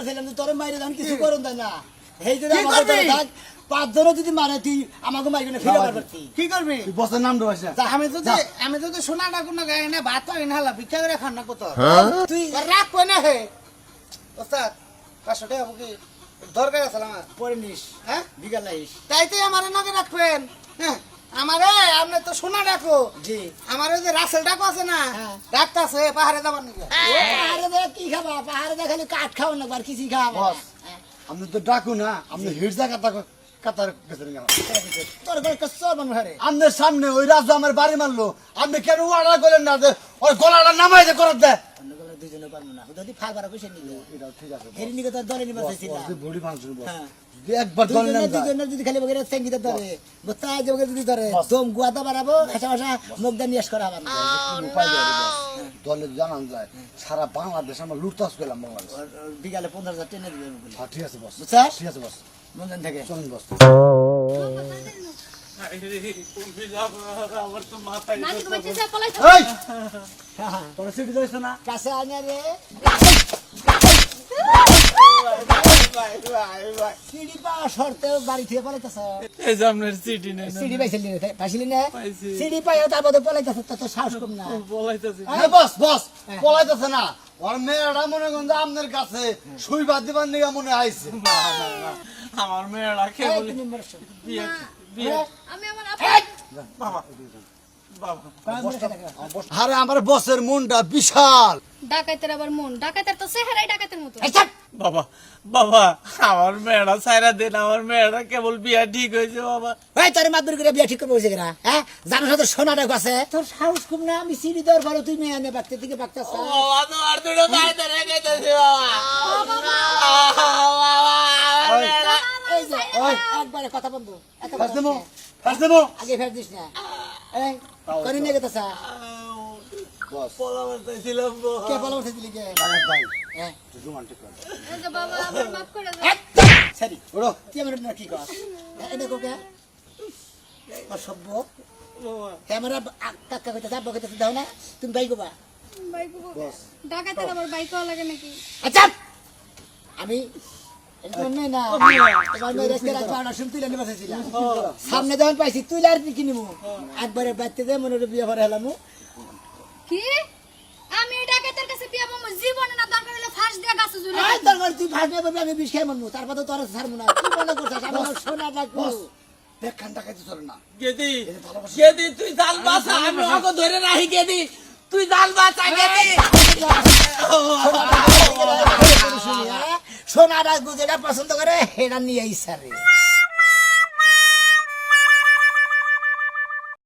ছিলাম তোর মাইরে দাম কিছু করুন না এই যে আমাকে থাক 5 জন যদি মারে তুই আমাকে মাইরে ফিরে পারবি কি করবি তুই বসের নাম দোস না আমি যদি সোনা না কোন গায় না ভাত পাই না হলা ভিক্ষা করে খান না কত তুই রাখ কই না হে ওস্তাদ 500 টাকা আমাকে দরকার আছে আমার পরে নিস হ্যাঁ বিকাল আইস তাইতে আমার নগে রাখবেন হ্যাঁ আমারে আপনি তো সোনা ডাকো জি আমার ওই যে রাসেল ডাকো আছে না ডাকতাছে পাহাড়ে যাবার নাকি পাহাড়ে দে কি খাবা পাহাড়ে দে খালি কাঠ খাও না আর কিছু খাবা আপনি তো ডাকু না আপনি হিড়জা কাতার গেছেন কেন তোর গলে কসর মন হারে আপনার সামনে ওই রাজু আমার বাড়ি মারলো আপনি কেন অর্ডার করলেন না যে ওই গলাটা নামাই যে করত দে অন্য গলে দুইজনে পারবো না যদি ফালবার কইছে নিবে এটা ঠিক আছে হেরি নিকে তোর দলে নিবা চাইছিল তুই বডি মাংসুর বস হ্যাঁ যদি একবার দল নেন দুইজনে যদি খালি বগেরা সঙ্গীত ধরে বতা যে যদি ধরে দম গুয়াতা বাড়াবো হাসা হাসা মুখদা নিয়াস করা হবে উপায় দেয় বস দলে জানান যায় সারা বাংলাদেশ আমরা লুটতাস করলাম বাংলাদেশ বিকালে 15,000 টেনে দিবে বলে হ্যাঁ ঠিক আছে বস বুঝছস ঠিক আছে বস মনজন থেকে চলুন বস এই তোর সিটি যাইছ না কাছে আনে রে সিঁড়ি পাওয়া শর্তে বাড়ি থেকে পলাইতেছ এই যে আপনার সিটি নেই সিঁড়ি পাইছিলি না পাইছিলি না পাইছি। সিঁড়ি পাইও তার মধ্যে পলাইতেছ তো সাহস কম না বলাইতেছি হ্যাঁ বস বস পলাইতেছে না ওর মেয়েটা মনে করেন যে আপনার কাছে সুই বাদ দিবার নিগা মনে আইছে আমার মেয়েরা কে এই, বলে তুমি মরছো। বিয়ে বিয়ে আমি আমার বাবা বাবা কয় মরে থাকে? আরে আমার বসের মনটা বিশাল ডাকাইতের আবার মন ডাকাইতের তো চেহারাই ডাকাইতের মতো এই চাপ! বাবা বাবা আমার মেয়েরা সাইরা দিন আমার মেয়েরা কেবল বিয়া ঠিক হয়েছে বাবা এই তোর মাদুর করে বিয়া ঠিক করবো বসে গেরা হ্যাঁ জানো তো সোনা ডাক আছে তোর সাহস কম না আমি সিঁড়ি দেওয়ার পরে তুই মেয়ে আনে বাগতে দিকে বাগতে বাবা তোমার দুটো গাইতে রেখেছি বাবা আমার মেয়েরা এই যে একবারে কথা বন্ধু এত ফাস দেবো কথা ফাস দেবো আগে ফের দিস না এই করি নিয়ে গেতেছা বস পলাবারতে ছিলাম কে বলা উঠে দিলি কে আরে ভাই হ্যাঁ তুই রোমান্টিক কর এই যে বাবা আমার মাফ করে দাও সরি ওরো তুই আমার না কি কর এটা কোকে অসভ্য বাবা ক্যামেরা কাকা কইতে যাব কইতে দাও না তুমি বাইক বা বাইক বস ডাকাইতের আবার বাইকও লাগে নাকি আচ্ছা আমি এটা নেই না তোমার মেয়ে রেস্তে রাখবা না শুনতে লেনে বসেছিল সামনে যখন পাইছি তুই আর কি নিমু একবারে বাইতে দে মনে বিয়ে করে হলামু কি আমি এই ডাকাইতের কাছে বিয়া বম জীবনে না দরকার হলে ফাঁস দিয়া গাছে ঝুলে আই তোর তুই ভাগ নেবে আমি বিষ খাই মরমু তারপর তো তোর ছাড়মু না কি মনে করছিস আমার সোনা ডাকবো দেখ খানটা খাইতে চলে না গেদি গেদি তুই জাল বাসা আমি ওকে ধরে রাখি গেদি তুই জাল বাসা গেদি সোনা ডাকবো যেটা পছন্দ করে সেটা নিয়ে আইসা রে